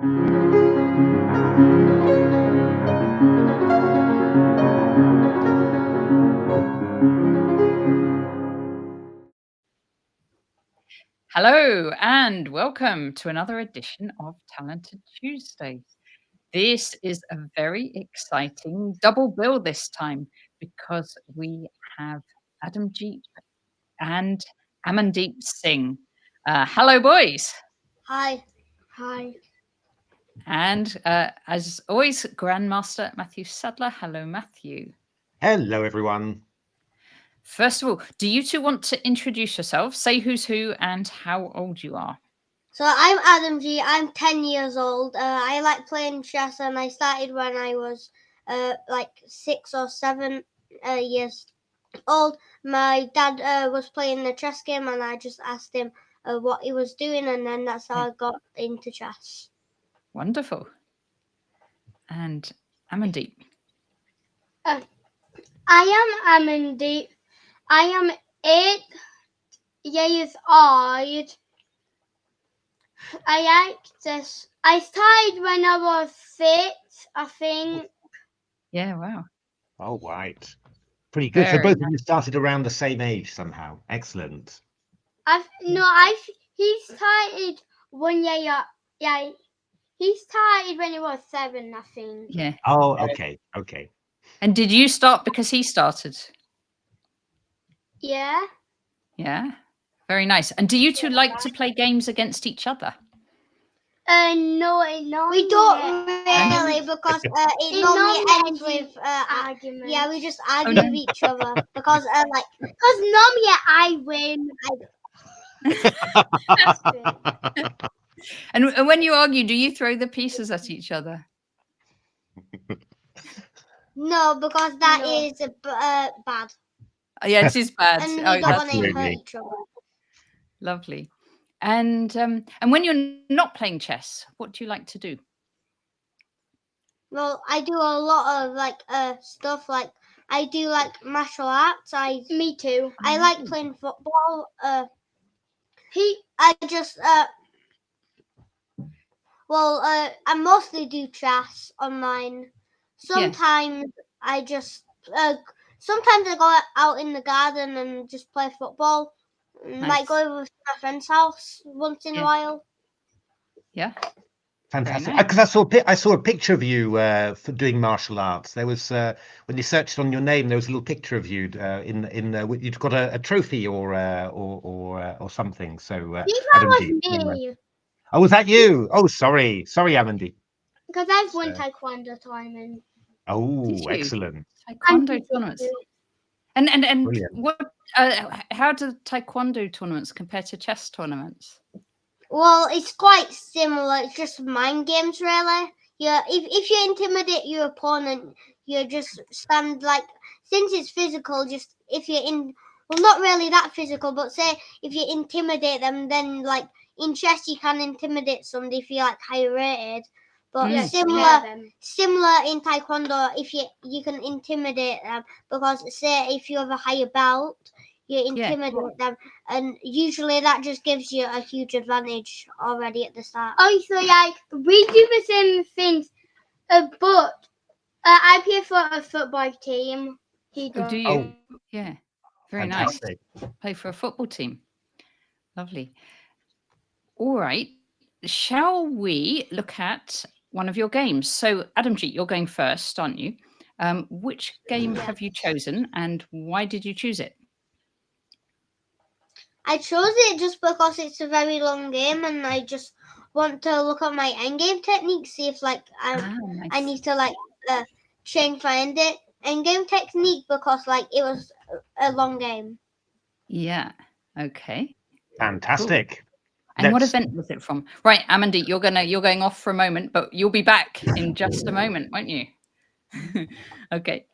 Hello and welcome to another edition of Talented Tuesdays. This is a very exciting double bill this time because we have Adamjeet and Amandeep Singh. Hello, boys. Hi. Hi. And as always, Grandmaster Matthew Sadler. Hello, Matthew. Hello, everyone. First of all, do you two want to introduce yourselves? Say who's who and how old you are. So I'm Adamjeet. I'm 10 years old. I like playing chess, and I started when I was like 6 or 7 years old. My dad was playing the chess game, and I just asked him what he was doing, and then that's how I got into chess. Wonderful. And Amandeep. I am Amandeep. I am 8 years old. I like this. I started when I was 6, I think. Yeah, wow. Oh, right. Pretty good. So both of you started around the same age somehow. Excellent. He started 1 year. Yeah, he started when he was 7, I think. Yeah. Oh, okay. Okay. And did you start because he started? Yeah. Yeah. Very nice. And do you two like to play games against each other? No, we don't really because it normally ends with arguments. Yeah, we just argue with each other because because normally I win. And when you argue, do you throw the pieces at each other? No, because that is bad. Yeah, it is bad. And we don't want to hurt each other. Lovely. And when you're not playing chess, what do you like to do? Well, I do a lot of stuff like I do like martial arts. Me too. I like playing football. I mostly do chess online. Sometimes I just sometimes I go out in the garden and just play football. Nice. Might go over to my friend's house once in a while. Yeah. Fantastic. Because I saw a picture of you for doing martial arts. There was when you searched on your name, there was a little picture of you you'd got a trophy or something. So that was me. Oh, was that you? Oh, sorry, Amandeep. Because I've won taekwondo tournament. Oh, excellent. Taekwondo tournaments. And what? How do taekwondo tournaments compare to chess tournaments? Well, it's quite similar. It's just mind games, really. Yeah, if you intimidate your opponent, you just stand since it's physical. Just if you're not really that physical, but say if you intimidate them, then in chess you can intimidate somebody if you're higher rated. But similar in taekwondo, if you can intimidate them because say if you have a higher belt, you intimidate them, and usually that just gives you a huge advantage already at the start. Oh, so we do the same things, but I play for a football team. Do you? Oh. Yeah, very Fantastic. Nice. Play for a football team. Lovely. All right, shall we look at one of your games? So, Adamjeet, you're going first, aren't you? Which game have you chosen, and why did you choose it? I chose it just because it's a very long game, and I just want to look at my endgame technique, see if nice. I need to change my endgame technique because it was a long game. Yeah. Okay. Fantastic. Cool. And what event was it from? Right, Amandeep, you're going off for a moment, but you'll be back in just a moment, won't you? Okay.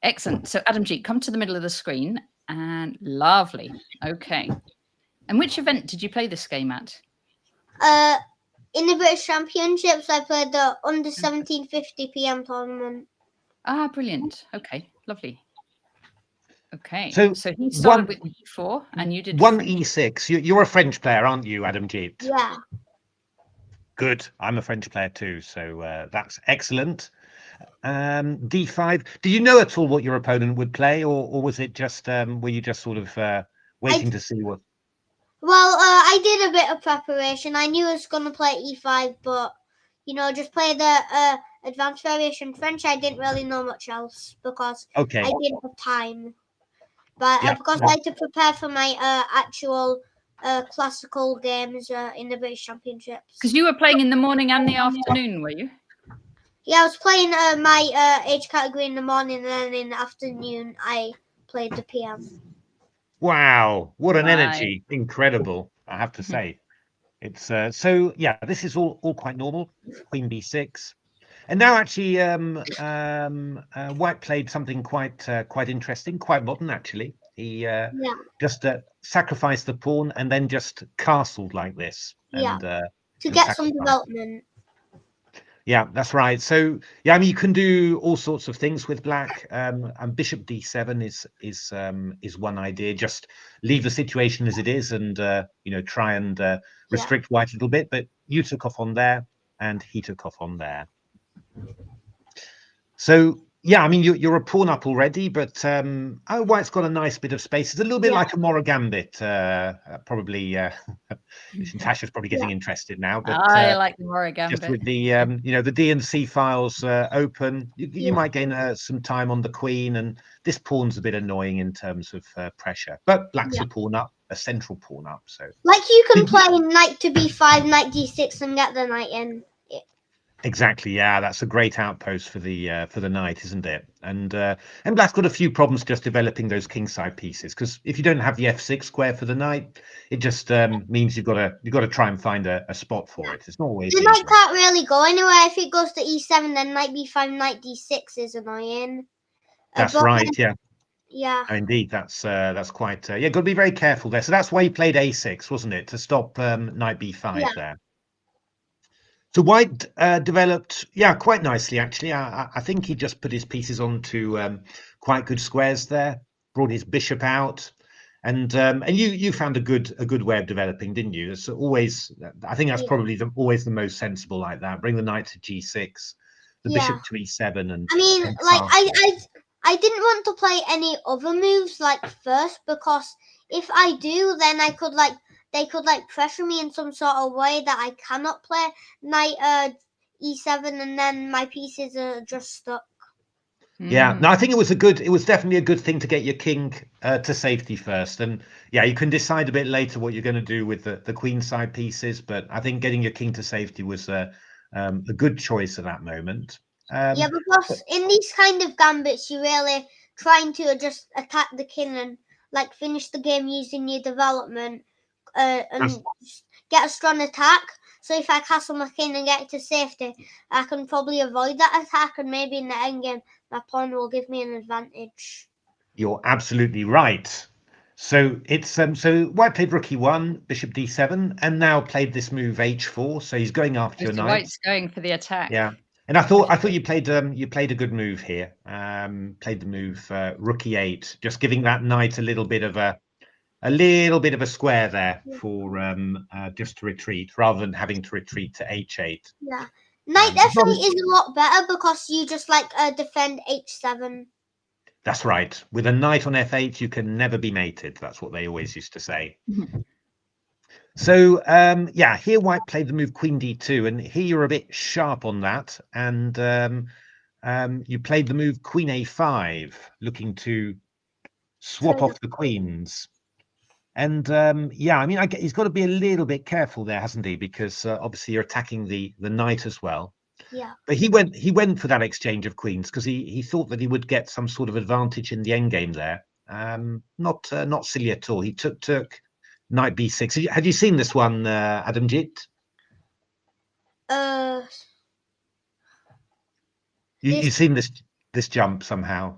Excellent. So Adamjeet, come to the middle of the screen. And lovely. Okay. And which event did you play this game at? In the British Championships, I played the under 1750 PM tournament. Ah, brilliant. Okay, lovely. Okay. So he started with E4 and you did 1 E6. You're a French player, aren't you, Adamjeet? Yeah. Good. I'm a French player too, so that's excellent. D5. Do you know at all what your opponent would play, or was it just were you just sort of waiting to see what? Well, I did a bit of preparation. I knew I was going to play E5, but, just play the advanced variation French. I didn't really know much else because Okay. I didn't have time. But Yeah. because I had to prepare for my actual classical games in the British Championships. Because you were playing in the morning and the afternoon, were you? Yeah, I was playing my age category in the morning, and then in the afternoon I played the PM. Wow, what an Right. energy! Incredible, I have to say. It's so yeah. This is all quite normal. Queen B6, and now actually, White played something quite interesting, quite modern actually. He Yeah, just sacrificed the pawn and then just castled like this, yeah, and to get some sacrificed. development. Yeah, that's right. So yeah, I mean, you can do all sorts of things with black. And Bishop D7 is one idea. Just leave the situation as it is, and try and restrict white a little bit. But you took off on there, and he took off on there. So yeah, I mean, you're a pawn up already, but white's got a nice bit of space. It's a little bit like a Mora Gambit, probably. Natasha's probably getting interested now, but I like the Mora Gambit. just with the the D and C files open, you might gain some time on the queen, and this pawn's a bit annoying in terms of pressure. But black's a pawn up, a central pawn up. So like you can play knight to B5, knight D6, and get the knight in. exactly, yeah, that's a great outpost for the knight, isn't it? And black's got a few problems just developing those kingside pieces, because if you don't have the F6 square for the knight, it just means you've got to try and find a spot for it. It's not always The easy. knight can't really go anywhere. If it goes to E7, then knight B5, knight D6 is annoying. That's right, yeah. Yeah. Indeed, that's quite got to be very careful there. So that's why he played A6, wasn't it, to stop knight B5 there. So white developed, quite nicely actually. I think he just put his pieces onto quite good squares there, brought his bishop out, and you found a good way of developing, didn't you? It's always, I think that's probably always the most sensible like that. Bring the knight to G6, the bishop to E7, and I mean, like I didn't want to play any other moves like first, because if I do, then they could pressure me in some sort of way that I cannot play knight E7, and then my pieces are just stuck. Yeah, no, I think it was definitely a good thing to get your king to safety first, and yeah, you can decide a bit later what you're going to do with the queen side pieces, but I think getting your king to safety was a good choice at that moment. Because in these kind of gambits, you're really trying to just attack the king and like finish the game using your development and get a strong attack. So if I castle my king and get to safety, I can probably avoid that attack, and maybe in the endgame, my pawn will give me an advantage. You're absolutely right. So it's so white played rook e1, bishop d7, and now played this move h4. So he's going after your knight. White's going for the attack. Yeah, and I thought you played a good move here. Played the move rook e8, just giving that knight a little bit of a square there for just to retreat, rather than having to retreat to h8. Yeah, knight f8 is a lot better because you just defend h7. That's right. With a knight on f8, you can never be mated. That's what they always used to say. So here white played the move queen d2, and here you're a bit sharp on that, and you played the move queen a5, looking to swap off the queens. And I mean, he's got to be a little bit careful there, hasn't he? Because obviously you're attacking the knight as well. Yeah. But he went for that exchange of queens because he thought that he would get some sort of advantage in the endgame there. Not silly at all. He took knight b6. Had you seen this one, Adamjeet? You've seen this jump somehow?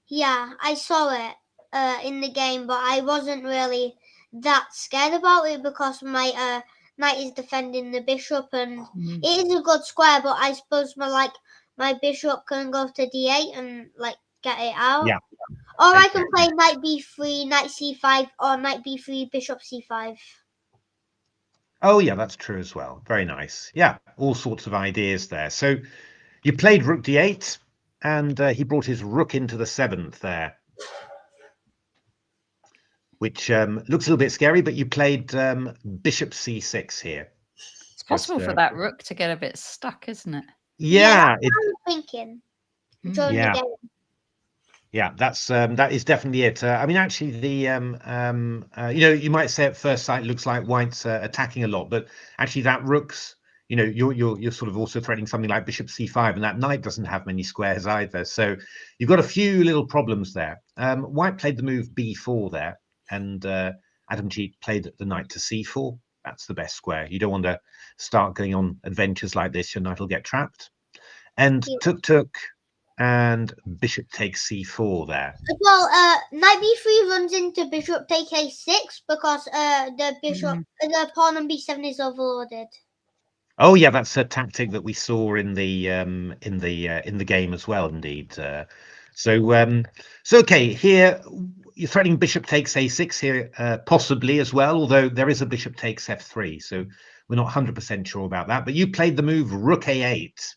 Yeah, I saw it in the game, but I wasn't really that scared about it because my knight is defending the bishop, and it is a good square. But I suppose my bishop can go to d8 and get it out. Yeah. Or I can play knight b3, knight c5, or knight b3, bishop c5. Oh, yeah, that's true as well. Very nice. Yeah, all sorts of ideas there. So you played rook d8, and he brought his rook into the 7th there, which looks a little bit scary, but you played bishop c6 here. It's possible for that rook to get a bit stuck, isn't it? Yeah, that's what I was thinking during yeah. the game. Yeah, that is definitely it. I mean, actually, you might say at first sight it looks like White's attacking a lot, but actually that rook's, you're sort of also threatening something like bishop c5, and that knight doesn't have many squares either. So you've got a few little problems there. White played the move b4 there, and Adamjeet played the knight to c4. That's the best square. You don't want to start going on adventures like this. Your knight will get trapped. And took. And bishop takes c4 there. Well, knight b3 runs into bishop take a6 because the pawn on b7 is overloaded. Oh yeah, that's a tactic that we saw in the game as well, indeed. So okay, here you're threatening bishop takes a6 here, possibly as well, although there is a bishop takes f3, so we're not 100% sure about that. But you played the move rook a8,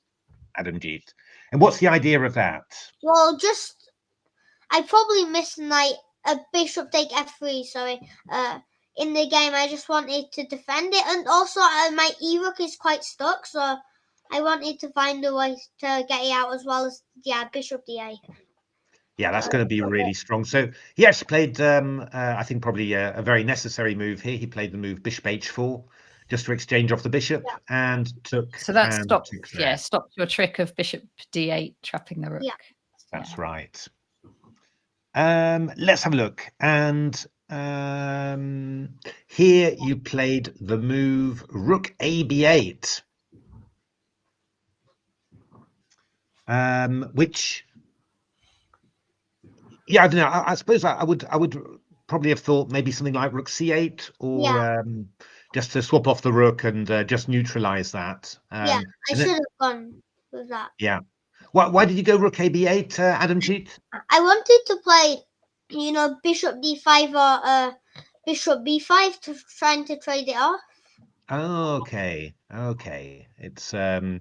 Adamjeet. And what's the idea of that? Well, I probably missed bishop take f3, sorry. In the game, I just wanted to defend it, and also my e-rook is quite stuck, so I wanted to find a way to get it out as well as bishop d8. Yeah, that's going to be really strong. So he actually played, I think, probably a very necessary move here. He played the move bishop h4 just to exchange off the bishop and took. So that stopped your trick of bishop d8 trapping the rook. Yeah, that's right. Let's have a look. And here you played the move rook a b8, which. Yeah, I don't know. I suppose I would probably have thought maybe something like rook c8 or just to swap off the rook and just neutralize that. I should have gone with that. Yeah. Why did you go rook a b8, Adamjeet? I wanted to play, bishop d5 or bishop b5 to trying to trade it off. Okay. It's I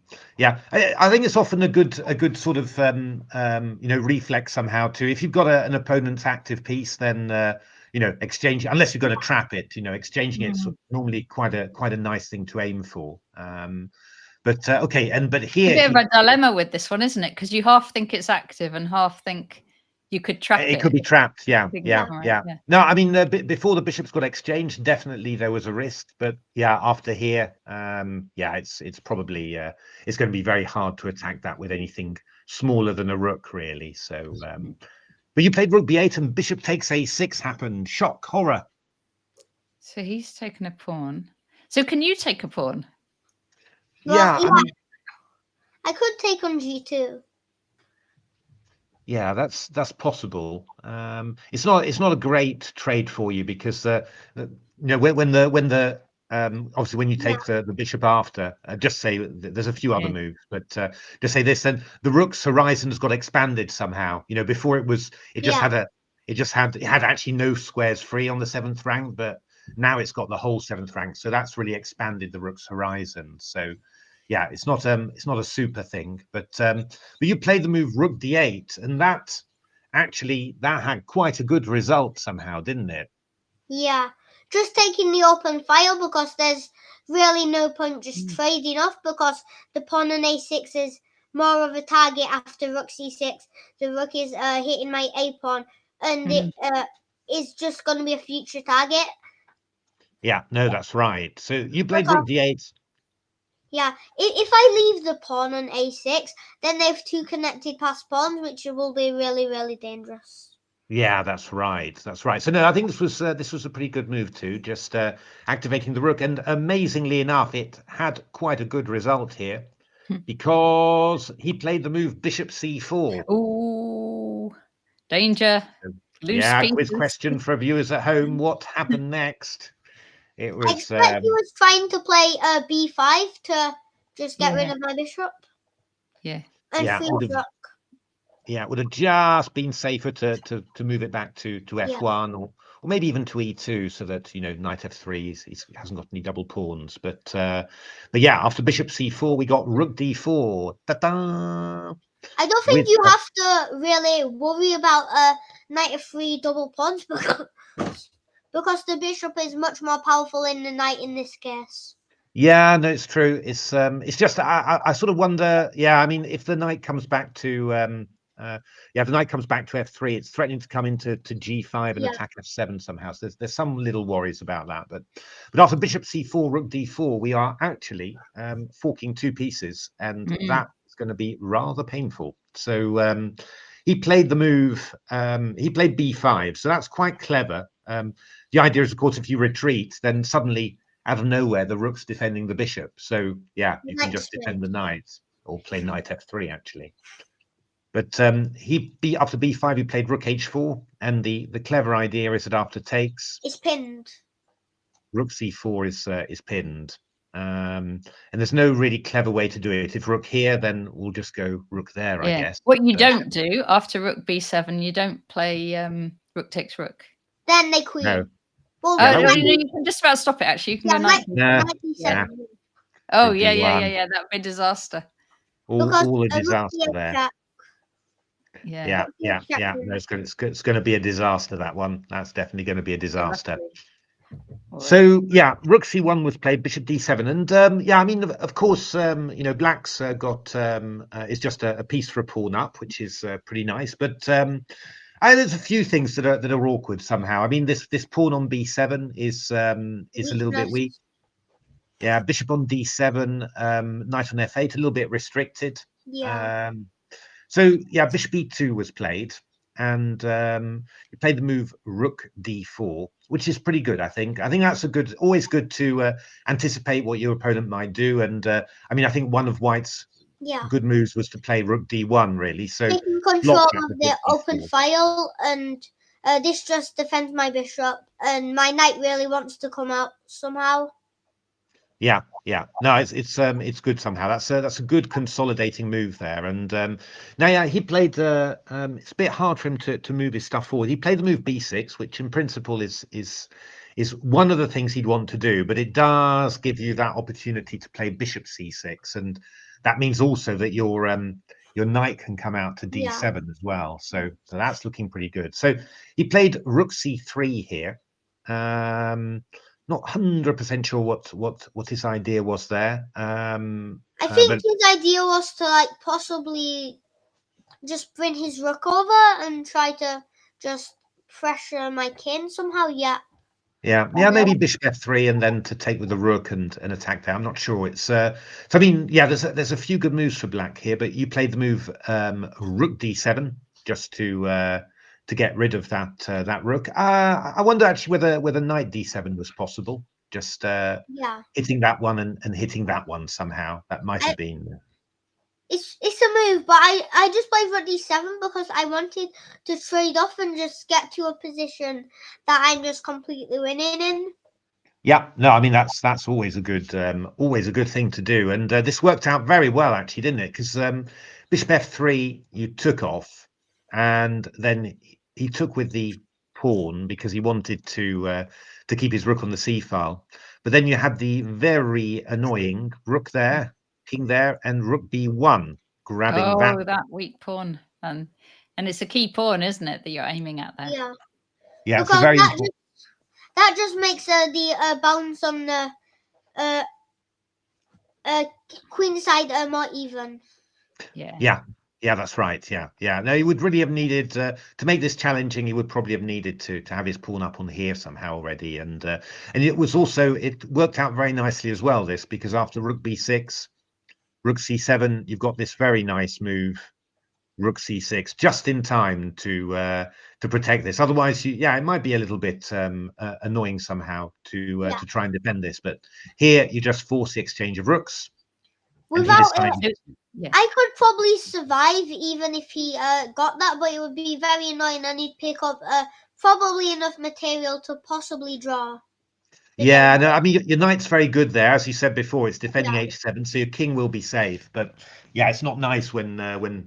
think it's often a good sort of reflex somehow too. If you've got an opponent's active piece, then exchange, unless you're going to trap it, exchanging it's normally quite a nice thing to aim for. But okay, but here a bit of a dilemma with this one, isn't it? Because you half think it's active and half think you could trap it. It could be trapped. Yeah. No, I mean, before the bishops got exchanged, definitely there was a risk. But yeah, after here, it's probably it's going to be very hard to attack that with anything smaller than a rook, really. So, but you played rook b8 and bishop takes a6 happened. Shock, horror. So he's taken a pawn. So can you take a pawn? Well, I could take on g2. Yeah, that's possible. It's not a great trade for you because when obviously when you take the bishop after, just say there's a few other moves, but just say this, then the rook's horizon has got expanded somehow. Before it had actually no squares free on the 7th rank, but now it's got the whole 7th rank, so that's really expanded the rook's horizon. So yeah, it's not a super thing, but you played the move rook d8, and that had quite a good result somehow, didn't it? Yeah, just taking the open file because there's really no point just trading off because the pawn on a6 is more of a target after rook c6. The rook is hitting my a pawn, and it is just going to be a future target. Yeah, no, that's right. So you played rook d8. Yeah, if I leave the pawn on a6, then they have two connected passed pawns, which will be really, really dangerous. Yeah, that's right. So no, I think this was a pretty good move too, just activating the rook, and amazingly enough, it had quite a good result here because he played the move bishop c4. Ooh, danger! Loose pieces. Quiz question for viewers at home: what happened next? It was. I expect he was trying to play b5 to just get rid of my bishop. Yeah. And free rook. Yeah, it would have just been safer to move it back to f1 or or maybe even to e2, so that knight f3 he hasn't got any double pawns. But yeah, after bishop c4, we got rook d4. Ta-da! I don't think you have to really worry about knight f3 double pawns because the bishop is much more powerful than the knight in this case. Yeah, no, it's true. It's just I sort of wonder. Yeah, I mean, if the knight comes back to the knight comes back to f3, it's threatening to come into g5 and attack f7 somehow. So there's some little worries about that. But after bishop c4, rook d4, we are actually forking two pieces, and that is going to be rather painful. So he played the move. He played b5, so that's quite clever. The idea is, of course, if you retreat, then suddenly out of nowhere, the rook's defending the bishop. So yeah, you can just defend the knight or play knight f3 actually. But after b5, he played rook h4, and the clever idea is that after takes, it's pinned. Rook c4 is pinned, and there's no really clever way to do it. If rook here, then we'll just go rook there, I guess. What you don't do after rook b7, you don't play rook takes rook. Then they queen. No. Well, you can just about stop it. Actually, you can go knight. b7. Oh yeah. That would be a disaster. All a disaster there. Yeah. No, it's going to be a disaster, that one. That's definitely going to be a disaster. So yeah, rook c1 was played, bishop d7, and I mean, of course, black's got is just a piece for a pawn up, which is pretty nice. But there's a few things that are awkward somehow. I mean, this pawn on b7 is a little bit weak. Yeah, bishop on d7, knight on f8, a little bit restricted. Yeah. So yeah, bishop e2 was played, and you played the move rook d4, which is pretty good, I think. I think that's always good to anticipate what your opponent might do. And I mean, I think one of White's good moves was to play rook d1, really. So taking control of the open file, and this just defends my bishop, and my knight really wants to come out somehow. Yeah. No, it's good somehow. That's a good consolidating move there. And now, yeah, he played. It's a bit hard for him to move his stuff forward. He played the move b6, which in principle is one of the things he'd want to do, but it does give you that opportunity to play bishop c6, and that means also that your knight can come out to d7 as well. So that's looking pretty good. So he played rook c3 here. Not 100% sure what his idea was there. I think his idea was to possibly just bring his rook over and try to just pressure my king somehow. Yeah, maybe bishop f3 and then to take with the rook and attack there. I'm not sure. It's so I mean, yeah, there's a few good moves for black here, but you played the move rook d7 just to get rid of that rook. I wonder actually whether knight d7 was possible. Just hitting that one and hitting that one somehow. That might have been. It's a move, but I just played rook d7 because I wanted to trade off and just get to a position that I'm just completely winning in. Yeah, no, I mean that's always a good thing to do, and this worked out very well actually, didn't it? Because bishop f3 you took off, and then he took with the pawn because he wanted to keep his rook on the c file. But then you had the very annoying rook there, king there, and rook b1 grabbing that. Oh, that weak pawn, and it's a key pawn, isn't it, that you're aiming at there? Yeah, it's a very that just makes the bounce on the queen side more even. Yeah, that's right. Yeah. No, he would really have needed to make this challenging. He would probably have needed to have his pawn up on here somehow already, and it was also, it worked out very nicely as well. This, because after rook b6, rook c7, you've got this very nice move, rook c6, just in time to protect this. Otherwise, it might be a little bit annoying somehow to try and defend this. But here, you just force the exchange of rooks. Without I could probably survive even if he got that, but it would be very annoying, and he'd pick up probably enough material to possibly draw. Yeah, no, I mean your knight's very good there, as you said before. It's defending h7, so your king will be safe. But yeah, it's not nice when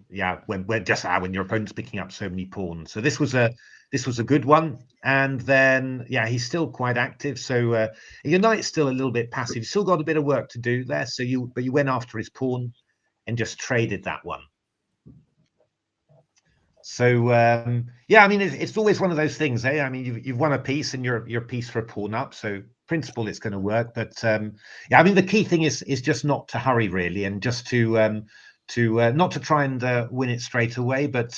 your opponent's picking up so many pawns. So this was a this was a good one. And then, yeah, he's still quite active. So your knight's still a little bit passive. You've still got a bit of work to do there. So you went after his pawn and just traded that one. So yeah, I mean, it's always one of those things, eh? I mean, you've won a piece and you're a piece for a pawn up. So principle, it's going to work. But yeah, I mean, the key thing is just not to hurry really, and just to not to try and win it straight away, but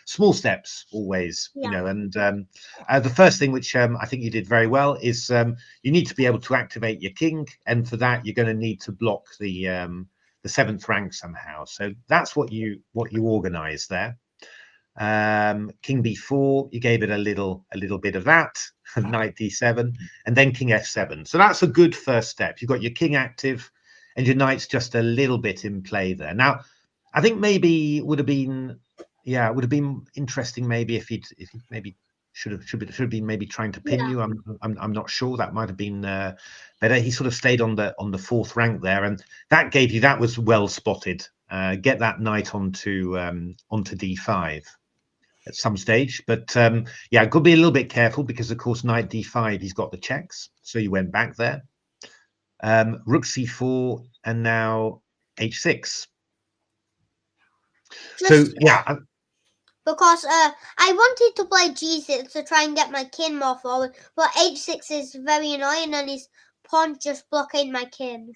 small steps always, you know. And the first thing, which I think you did very well, is you need to be able to activate your king, and for that you're going to need to block the 7th rank somehow. So that's what you organize there. King b4, you gave it a little bit of that. Knight d7, and then king f7. So that's a good first step. You've got your king active and your knight's just a little bit in play there. Now I think maybe it would have been interesting maybe if he'd maybe should have been maybe trying to pin you. I'm not sure. That might have been better. He sort of stayed on the 4th rank there, and that was well spotted. Get that knight onto d5 at some stage, but yeah, got to be a little bit careful because of course knight d5, he's got the checks, so you went back there. Rook c4, and now h6. So yeah, because I wanted to play g6 to try and get my king more forward, but h6 is very annoying and his pawn just blocking my king.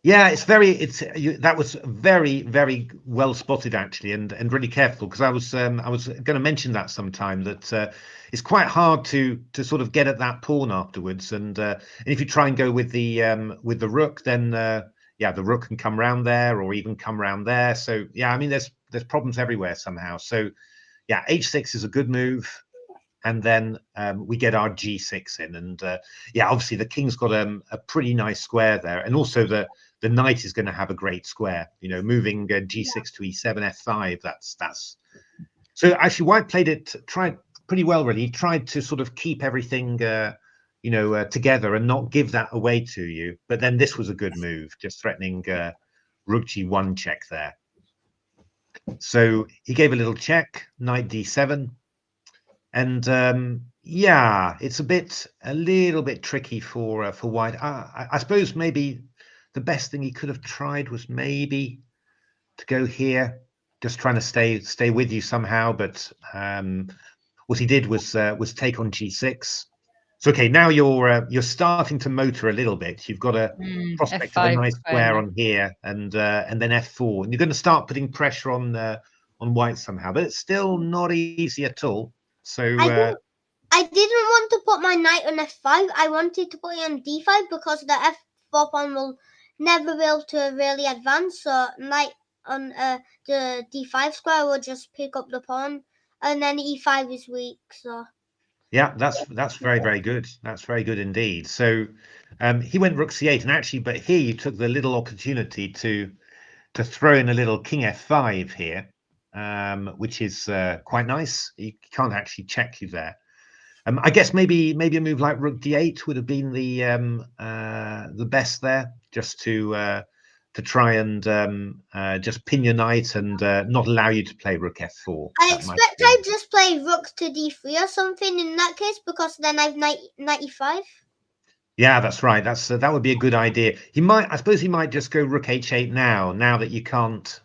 Yeah, that was very, very well spotted actually, and really careful, because I was going to mention that sometime, that it's quite hard to sort of get at that pawn afterwards, and if you try and go with the rook, then yeah, the rook can come round there or even come round there. So yeah, I mean there's problems everywhere somehow. So yeah, h6 is a good move. And then we get our g6 in, and yeah, obviously the king's got a pretty nice square there, and also the knight is going to have a great square. You know, moving g6 to e7, f5. That's so actually White tried pretty well really. He tried to sort of keep everything together and not give that away to you. But then this was a good move, just threatening rook g1 check there. So he gave a little check, knight d7. And yeah, it's a little bit tricky for White. I suppose maybe the best thing he could have tried was maybe to go here, just trying to stay with you somehow. But what he did was take on g6. So okay, now you're starting to motor a little bit. You've got a prospect of a nice square on here, and then f4, and you're going to start putting pressure on White somehow. But it's still not easy at all. So I didn't want to put my knight on f5. I wanted to put it on d5 because the f4 pawn will never be able to really advance. So knight on the d5 square will just pick up the pawn, and then e5 is weak. So yeah, that's very, very good. That's very good indeed. So he went rook c8, and actually, but here you took the little opportunity to throw in a little king f5 here, which is quite nice. He can't actually check you there. I guess maybe a move like rook d8 would have been the best there, just to try and just pin your knight and not allow you to play rook f4. I expect I'd just play rook to d3 or something in that case, because then I've knight e5. Yeah, that's right. That would be a good idea. I suppose he might just go rook h8 now that you can't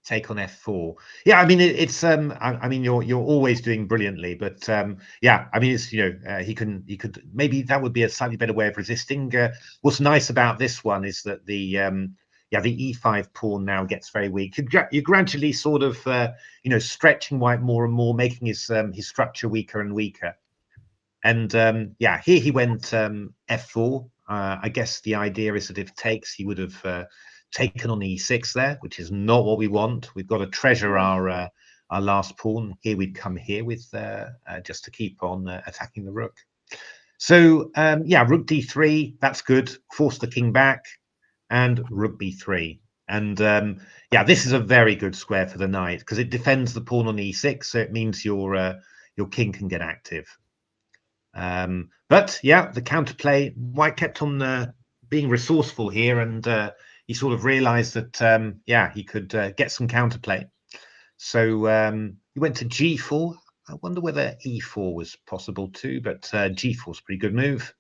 take on f4. Yeah, I mean it's I mean you're always doing brilliantly, but yeah, I mean it's he could maybe that would be a slightly better way of resisting. What's nice about this one is that the e5 pawn now gets very weak. You're gradually sort of stretching White more and more, making his structure weaker and weaker. And yeah, here he went f4. I guess the idea is that if takes, he would have taken on e6 there, which is not what we want. We've got to treasure our last pawn. Here we'd come here with just to keep on attacking the rook. So yeah, rook d3, that's good. Force the king back, and rook b3. And yeah, this is a very good square for the knight because it defends the pawn on e6, so it means your king can get active. But yeah, the counterplay, White kept on being resourceful here, and he sort of realized that yeah, he could get some counterplay. So he went to g4. I wonder whether e4 was possible too, but g4 is a pretty good move.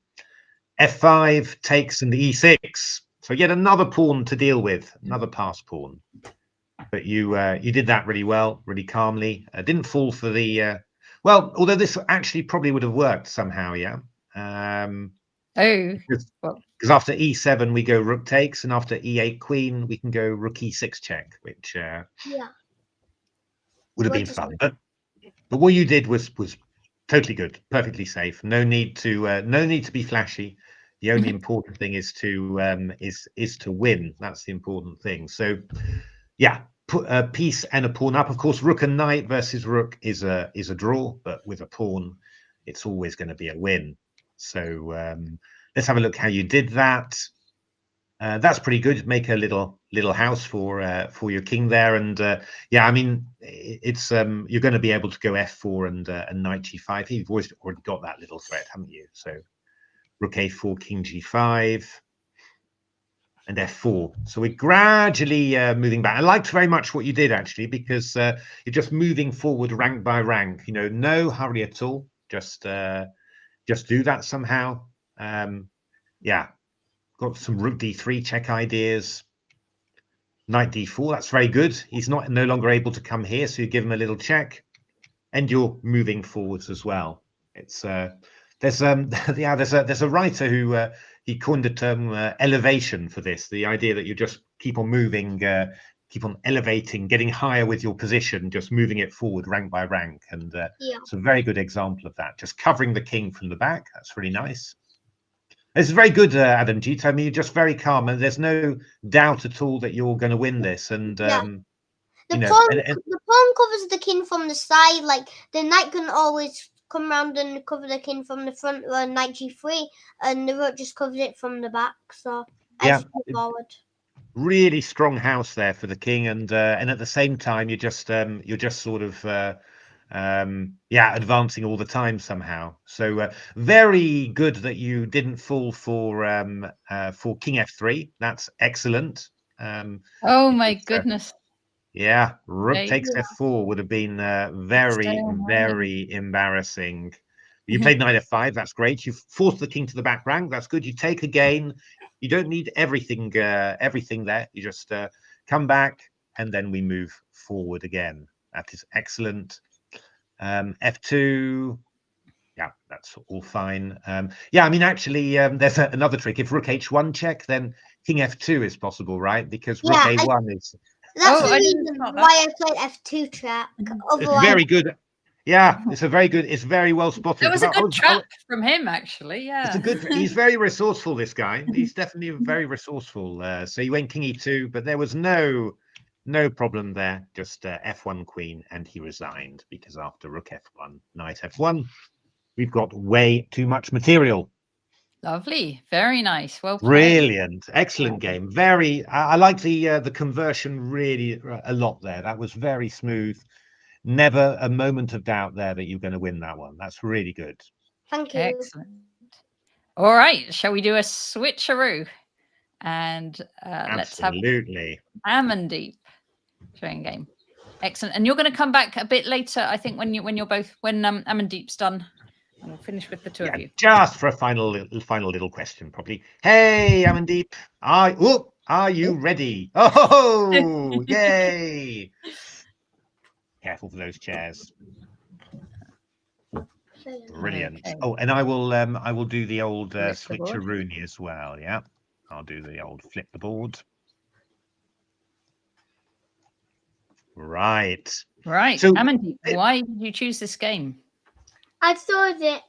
f5 takes and e6. So yet another pawn to deal with, another pass pawn. But you did that really well, really calmly. Didn't fall for the well, although this actually probably would have worked somehow, yeah. Oh, Because well, after e7 we go rook takes, and after e8 queen we can go rook e6 check, which Yeah. would have We're been just- fun. But what you did was totally good, perfectly safe. No need to be flashy. The only important thing is to win. That's the important thing. So, yeah, put a piece and a pawn up. Of course, rook and knight versus rook is a draw, but with a pawn, it's always going to be a win. So let's have a look how you did that. That's pretty good. Make a little house for your king there, and yeah, I mean it's you're going to be able to go f4 and knight g5. You've already got that little threat, haven't you? So rook a4, king g5, and f4. So we're gradually moving back. I liked very much what you did actually, because you're just moving forward rank by rank. You know, no hurry at all. Just do that somehow. Yeah. Got some rook d3 check ideas. Knight d4, that's very good. He's no longer able to come here, so you give him a little check, and you're moving forwards as well. It's there's yeah, there's a writer who he coined the term elevation for this. The idea that you just keep on moving, keep on elevating, getting higher with your position, just moving it forward rank by rank, and it's a very good example of that. Just covering the king from the back. That's really nice. This is very good, Adamjeet. I mean, you're just very calm, and there's no doubt at all that you're going to win this. And The you know, pawn, and the pawn covers the king from the side. Like the knight can always come round and cover the king from the front with knight g3, and the rook just covers it from the back. So yeah, forward. really strong house there for the king, and at the same time, you're just sort of yeah, advancing all the time somehow. So very good that you didn't fall for king f3. That's excellent. oh my Because, goodness. yeah, rook Okay. takes f4 would have been Stay very, on winning. very embarrassing. You played knight f5. That's great. You forced the king to the back rank. That's good. You take again. You don't need everything there. You just come back, and then we move forward again. That is excellent. F2. Yeah, that's all fine. Yeah, I mean, actually, there's another trick. If rook h1 check, then king f2 is possible, right? Because rook a1 is... That's Oh, the I didn't reason spot that. why I played f2 track. It's Otherwise, very good. Yeah, it's a very good. It's very well spotted. That was a 'Cause good trap from him, actually. it's Yeah. a good. He's very resourceful. This guy. He's definitely very resourceful. So you went king e2, but there was no problem there. Just f1 queen, and he resigned because after rook f1, knight f1, we've got way too much material. Lovely. Very nice. Well played. Brilliant, excellent game. Very. I like the conversion really a lot there. That was very smooth. Never a moment of doubt there that you're going to win that one. That's really good. thank you. Excellent. All right. Shall we do a switcheroo? And let's have Absolutely. Amandeep showing game. Excellent. And you're going to come back a bit later, I think, when Amandeep's done, and we'll finish with the two of you. Just for a final little question, probably. Hey, Amandeep, are you ready? Oh, yay! Careful for those chairs. Brilliant. Okay. Oh, and I will do the old Flip the board. switcheroonie as well. Yeah, I'll do the old flip the board. Right. Right. So, Amandeep, why did you choose this game? I thought it.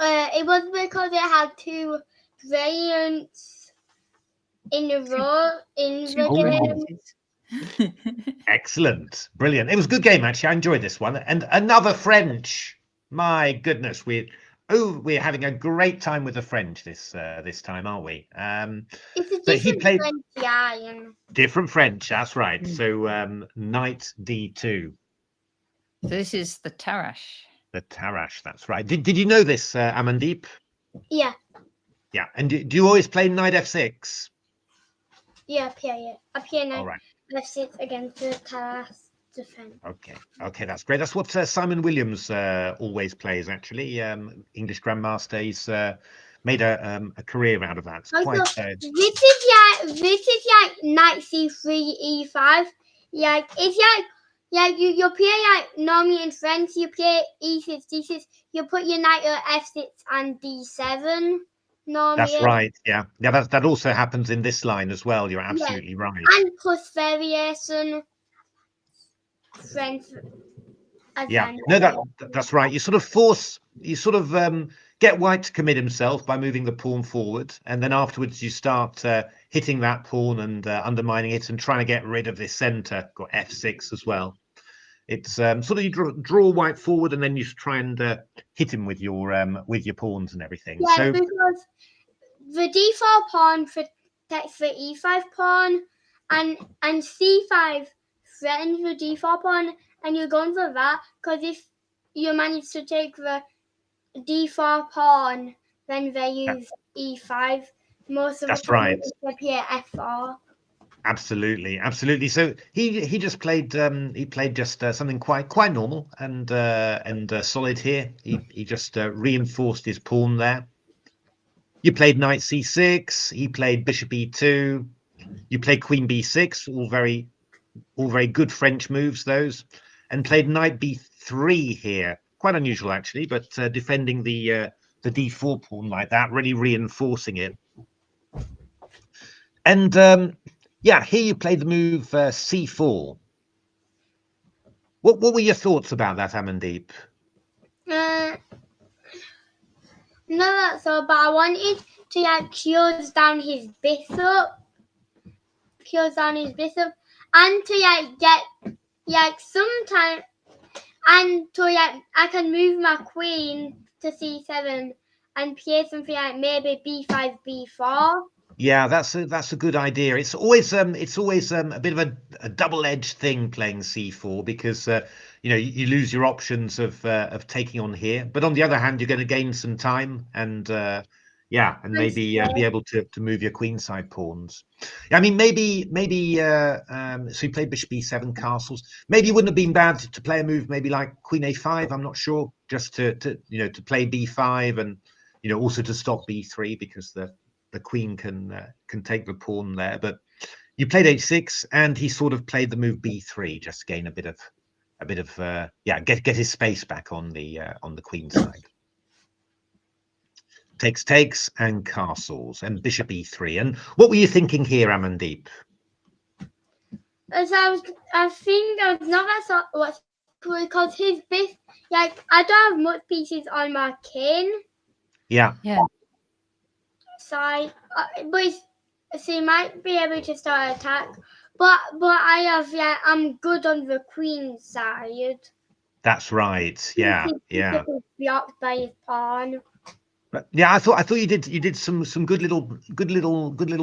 It was because it had two variants in a row in the game. Excellent, brilliant. It was a good game actually. I enjoyed this one, and another French. My goodness, we're having a great time with the French this time, aren't we? It's a but he different played French, yeah. different French. That's right. So knight d2. So this is the Tarash. The Tarash. That's right. Did you know this, Amandeep? Yeah. Yeah. And do you always play knight f6? Yeah, up here, yeah. Up here now. All right. Let's sit against the Taras. defense. Okay, that's great. That's what Simon Williams always plays, actually. English Grandmaster. He's made a career out of that. It's Also, quite. this is like knight c3 e5. Like it's like you play like normally in French you play e6 d6. You put your knight at f6 and d7 normally. That's right. Yeah. That also happens in this line as well. You're absolutely right. And plus variation French. Yeah. No, that's right. You sort of get white to commit himself by moving the pawn forward, and then afterwards you start hitting that pawn and undermining it and trying to get rid of this center. Got f6 as well. It's sort of you draw white forward and then you try and hit him with your pawns and everything. Yeah, So because the d4 pawn protects the e5 pawn, and c5 threatens the d4 pawn, and you're going for that because if you manage to take the d4 pawn, then they use e5. Most of the that's right. they play f4. Absolutely. So he just played just something quite normal and solid here. He just reinforced his pawn there. You played knight c6. He played bishop e2. You played queen b6. All very good French moves, those, and played knight b3 here. Quite unusual actually, but defending the d4 pawn like that, really reinforcing it. And yeah, here you played the move c4. What were your thoughts about that, Amandeep? No, that's all. But I wanted to close down his bishop, and to get sometime, and to I can move my queen to c7 and play something like maybe b5, b4. Yeah, that's a good idea. It's always a bit of a double-edged thing playing c4 because you lose your options of taking on here, but on the other hand, you're going to gain some time and maybe be able to move your queenside pawns. I mean, maybe so you play bishop b7 castles. Maybe it wouldn't have been bad to play a move maybe like queen a5. I'm not sure, just to play b5 and also to stop b3 because the queen can take the pawn there. But you played h6 and he sort of played the move b3 just to gain a bit of get his space back on the queen side. Takes and castles and bishop e3. And what were you thinking here, Amandeep? As I think I was not what's because his base I don't have much pieces on my king. Yeah. Side, but so he might be able to start attack. But I have I'm good on the queen side. That's right. Yeah. Blocked by his pawn. But yeah, I thought you did some good little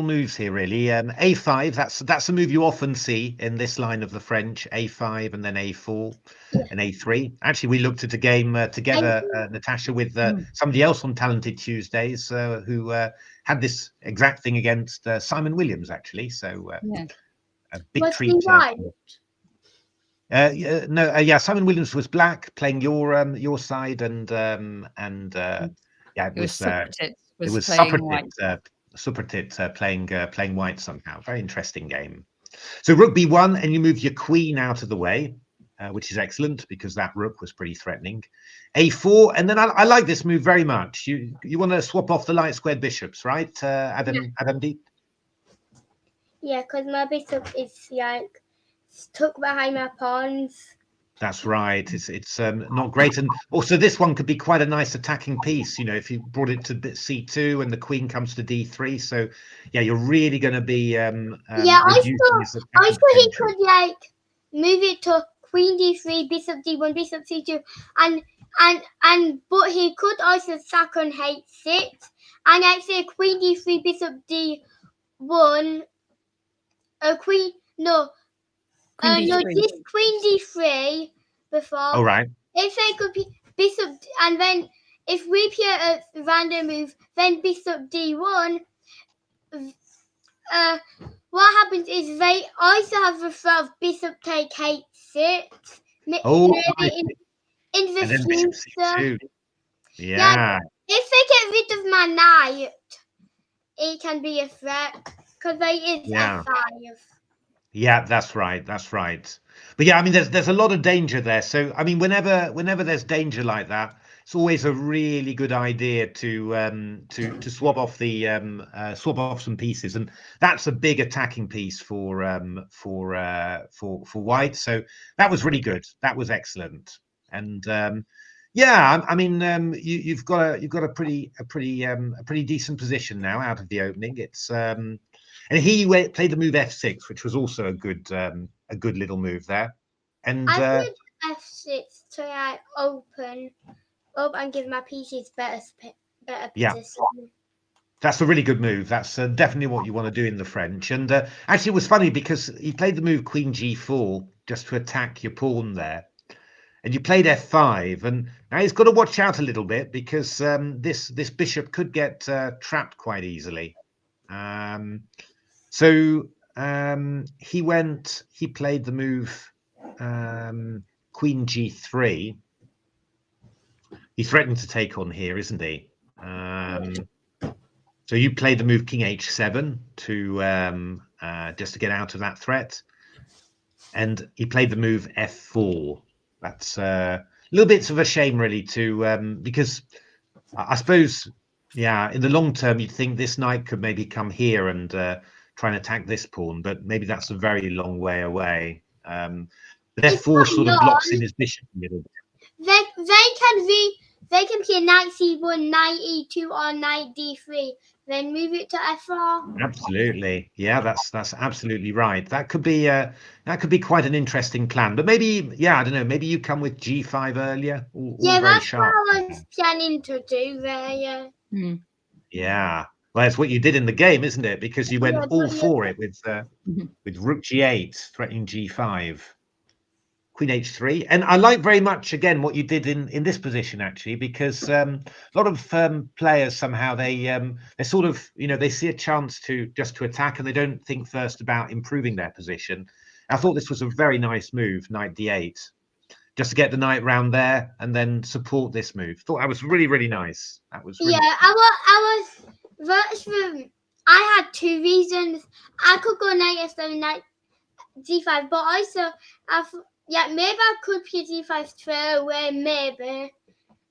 moves here, really. A5, that's a move you often see in this line of the French. A5 and then A4 and A3. Actually, we looked at a game together, Natasha, with somebody else on Talented Tuesdays who had this exact thing against Simon Williams, actually. So a big treat. Simon Williams was black, playing your side, and it was Supratit playing white somehow. Very interesting game. So rook b1, and you move your queen out of the way, which is excellent because that rook was pretty threatening. A4, and then I like this move very much. You want to swap off the light squared bishops, right, Adamdeep? Yeah, because my bishop is stuck behind my pawns. That's right. It's not great, and also this one could be quite a nice attacking piece. If you brought it to c2 and the queen comes to d3. So yeah, you're really going to be I thought he could move it to queen d3, bishop d1, bishop c2, and but he could also sack on h6 and actually queen d3, bishop d1, queen d3 before. All right. If they could be bishop, and then if we play a random move, then bishop d1. what happens is they also have the threat of bishop take h6. Oh, Maybe in the and then bishop c2. Yeah, Yeah, if they get rid of my knight, it can be a threat because they is yeah. f5. Yeah, that's right. That's right. But yeah, I mean, there's a lot of danger there. So I mean, whenever there's danger like that, it's always a really good idea to swap off the swap off some pieces, and that's a big attacking piece for white. So that was really good. That was excellent. And yeah, I mean, you've got a pretty decent position now out of the opening. It's and he played the move f6, which was also a good little move there. And I played f6 to like open up and give my pieces better yeah, position. that's a really good move. That's definitely what you want to do in the French. And actually, it was funny because he played the move Queen G4 just to attack your pawn there. And you played f5, and now he's got to watch out a little bit because this bishop could get trapped quite easily. So he played the move Queen G3. He's threatening to take on here, isn't he? So you played the move King H7 to just to get out of that threat, and he played the move F4. That's little bits of a shame, really, to because I suppose, yeah, in the long term, you'd think this knight could maybe come here and try and attack this pawn, but maybe that's a very long way away. But F4 sort of blocks in his bishop a little bit. They can play knight c1, knight e2, or knight d3. Then move it to f4. Absolutely, yeah, that's absolutely right. That could be quite an interesting plan. But maybe, yeah, I don't know. Maybe you come with G5 earlier. All Yeah, very that's sharp. what I was planning to do there. Yeah. Yeah, well, that's what you did in the game, isn't it? Because you went all for it with Rook G8, threatening G5. Queen H3, and I like very much again what you did in this position actually, because a lot of players somehow they sort of they see a chance to just to attack and they don't think first about improving their position. I thought this was a very nice move, Knight D8, just to get the knight round there and then support this move. Thought that was really nice. That was really I had two reasons. I could go knight f7, knight d5, but also maybe I could play d5 straight away. Maybe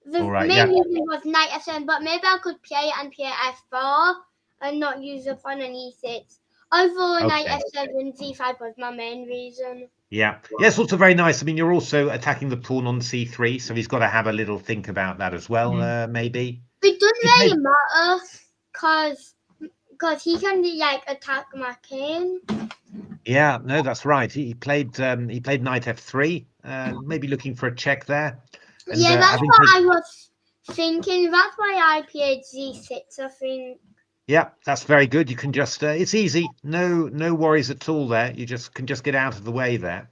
the main reason was knight f7, but maybe I could play it and play f4 and not use the pawn on e6. Although knight f7, d5 was my main reason. Yeah, it's also very nice. I mean, you're also attacking the pawn on c3, so he's got to have a little think about that as well, maybe. It doesn't really matter because he can attack my king. Yeah, no, that's right. He played knight f3, maybe looking for a check there. And, that's what I was thinking. That's why I played g6, I think. Yeah, that's very good. You can just it's easy. No worries at all there. You can just get out of the way there.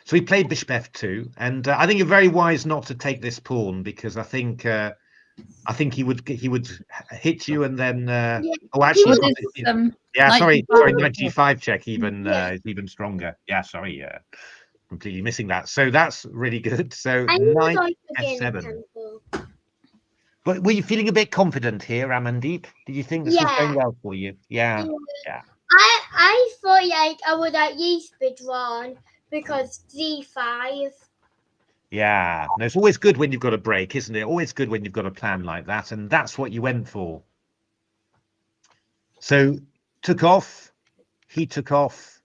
So he played bishop f2, and I think you're very wise not to take this pawn because I think he would hit you and then actually sorry, knight g5 check even stronger. Yeah, sorry, completely missing that. So that's really good. So knight f7. But were you feeling a bit confident here, Amandeep? Did you think this was going well for you? Yeah. I thought I would at least be drawn because d5. Yeah, no, it's always good when you've got a break, isn't it? Always good when you've got a plan like that, and that's what you went for. So took off, he took off,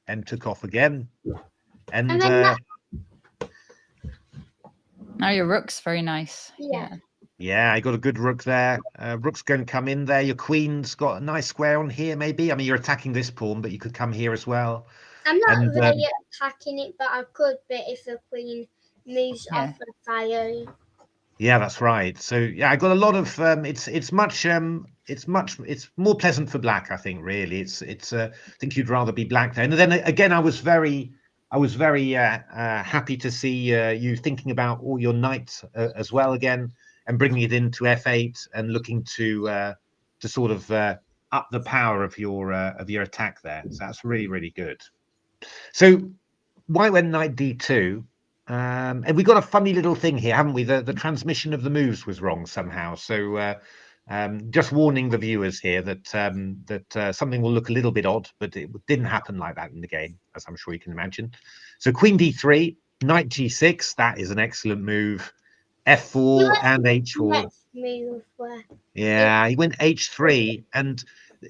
and took off again, and now your rook's very nice. Yeah, I got a good rook there. Rook's going to come in there. Your queen's got a nice square on here, maybe. I mean, you're attacking this pawn, but you could come here as well. I'm not really attacking it, but I could be if the queen moves off the fire. Yeah, that's right. So yeah, I got a lot of it's more pleasant for black, I think, really. I think you'd rather be black there. And then again, I was very happy to see you thinking about all your knights as well again, and bringing it into f8 and looking to sort of up the power of your attack there. So that's really, really good. So white went knight d2. And we got a funny little thing here, haven't we? The transmission of the moves was wrong somehow. So just warning the viewers here that something will look a little bit odd, but it didn't happen like that in the game, as I'm sure you can imagine. So queen d3, knight g6. That is an excellent move. f4 and h4. Next move. Yeah, he went h3, and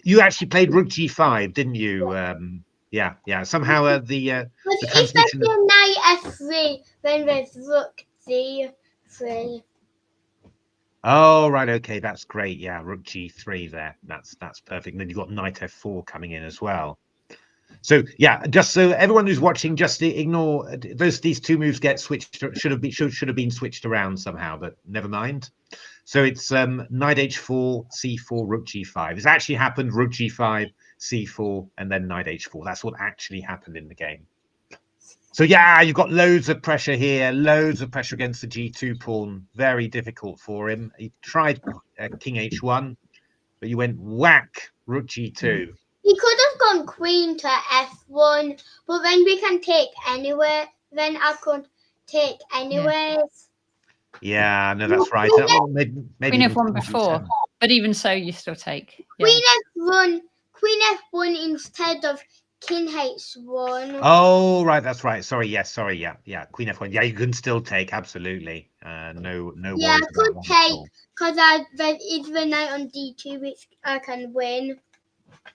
you actually played rook g5, didn't you? Yeah. Somehow the transmission. Especially knight f3 when there's rook c3. Oh, right, okay, that's great. Yeah, rook g3 there. That's perfect. And then you've got knight f4 coming in as well. So yeah, just so everyone who's watching, just ignore these two moves get switched. Should have been switched around somehow, but never mind. So it's knight h4, c4, rook g5. It's actually happened rook g5, c4, and then knight h4. That's what actually happened in the game. So yeah, you've got loads of pressure here, loads of pressure against the g2 pawn. Very difficult for him. He tried king h1, but you went whack, rook g2. He could have gone queen to f1, but then we can take anywhere. Then I could take anyways. Yeah, no, that's right. Maybe Queen f1 before, but even so, you still take. Queen f1 instead of king h1. Oh, right, that's right. Sorry, yeah. Queen f1. Yeah, you can still take, absolutely. No Yeah, worries I could about that at all. take because it's the knight on d2, which I can win.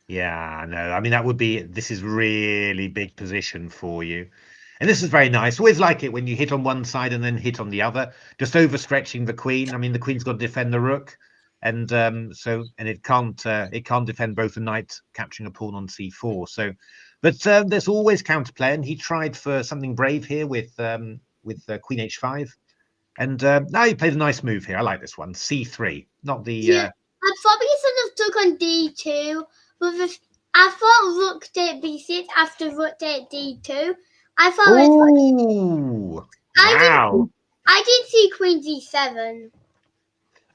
Yeah, no, I mean this is really big position for you. And this is very nice. Always like it when you hit on one side and then hit on the other, just overstretching the queen. I mean, the queen's got to defend the rook, and it can't defend both the knight capturing a pawn on c4. So, but there's always counterplay, and he tried for something brave here with queen h5, and now he played a nice move here. I like this one, c3, not the. Yeah, I probably should have took on d2, but I thought rook takes b6 after rook takes d2. I thought Oh, wow. I did see queen d7.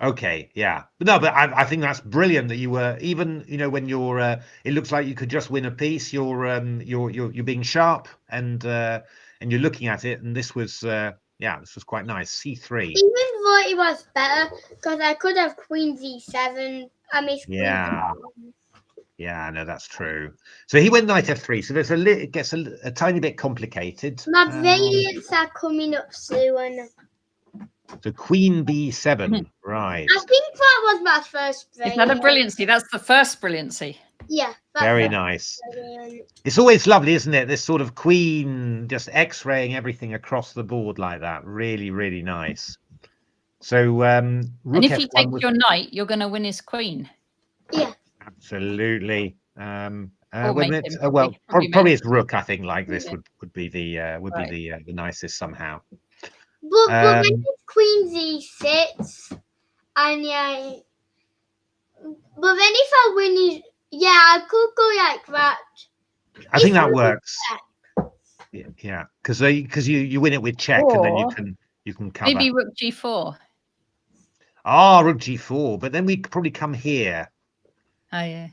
Okay, yeah, but I think that's brilliant that you were even when you're it looks like you could just win a piece. You're being sharp and you're looking at it, and this was this was quite nice. c3. Even though it was better because I could have queen d7. I missed queen Yeah. d7. Yeah, no, that's true. So he went knight f3. So there's it gets a tiny bit complicated. My brilliants are coming up soon. So queen b7, right? I think that was my first brilliant. Is that a brilliancy? That's the first brilliancy. Yeah. Very nice. Brilliant. It's always lovely, isn't it? This sort of queen just x-raying everything across the board like that. Really, really nice. So and if he takes your knight, you're going to win his queen. Yeah. Absolutely. Probably his rook. I think like this would be the nicest somehow. But when it's queen z6, and yeah. But then if I win, I could go like that. I think that works. Yeah, because you win it with check, and then you can cover. Maybe rook g4. Rook g4, but then we probably come here. Oh yeah,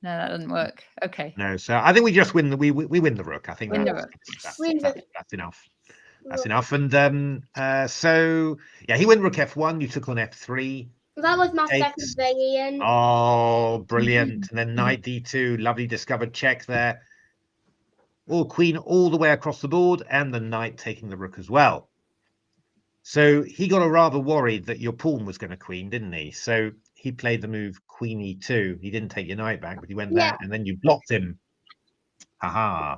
no, that doesn't work. Okay. No, so I think we just win we win the rook. I think that's enough. That's enough. And so yeah, he went rook f1. You took on f3. That was my second brilliant. Oh, brilliant! And then knight d2, lovely discovered check there. All queen all the way across the board, and the knight taking the rook as well. So he got a rather worried that your pawn was going to queen, didn't he? So he played the move queen e2. He didn't take your knight back, but he went there, and then you blocked him. Haha.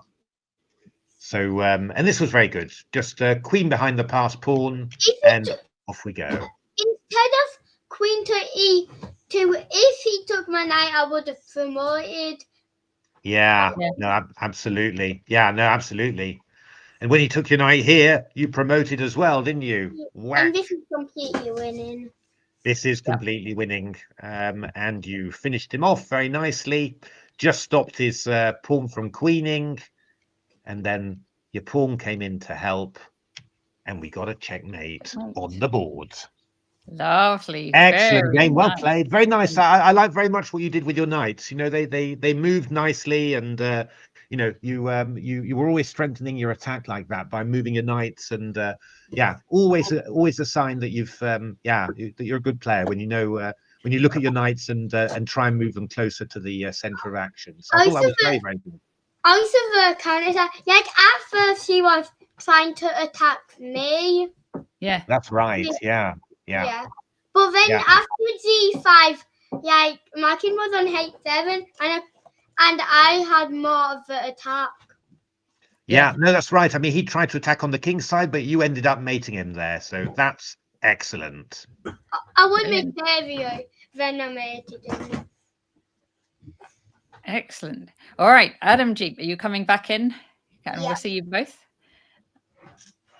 So and this was very good. Just queen behind the passed pawn, and off we go. Instead of queen to e2, if he took my knight, I would have promoted. Yeah, no, absolutely. Yeah, no, absolutely. And when he took your knight here, you promoted as well, didn't you? Whack. And this is completely winning. This is completely winning. And you finished him off very nicely. Just stopped his pawn from queening. And then your pawn came in to help. And we got a checkmate on the board. Lovely. Excellent Very game. Well nice. played. Very nice. I like very much what you did with your knights. You know, they moved nicely, and you know, you were always strengthening your attack like that by moving your knights, and yeah, always a sign that that you're a good player when you know when you look at your knights and try and move them closer to the center of action. So I thought that was very good. Also, the counter attack. Like at first, he was trying to attack me. Yeah. That's right. Yeah. But then Yeah. after G5, like my king was on H7, and I had more of the attack. Yeah, no, that's right. I mean, he tried to attack on the king's side, but you ended up mating him there. So that's excellent. I would make Brilliant. video when I made it. Excellent. All right, Adamjeet, are you coming back in? And we'll see you both.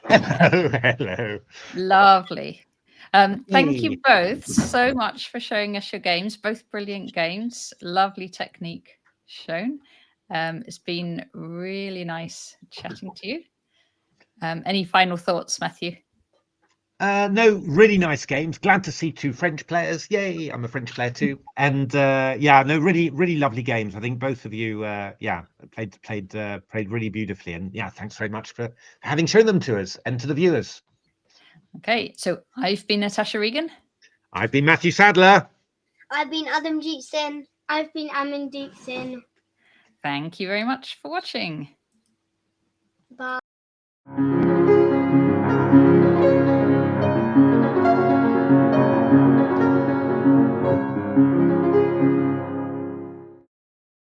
Hello, hello. Lovely. Thank Hey. you both so much for showing us your games. Both brilliant games. Lovely technique shown. It's been really nice chatting to you. Any final thoughts, Matthew? No, really nice games. Glad to see two French players. Yay, I'm a French player too. And yeah, no, really lovely games. I think both of you, yeah, played really beautifully. And yeah, thanks very much for having shown them to us and to the viewers. Okay, so I've been Natasha Regan. I've been Matthew Sadler. I've been Adamjeet Singh. I've been Amandeep Singh. Thank you very much for watching. Bye.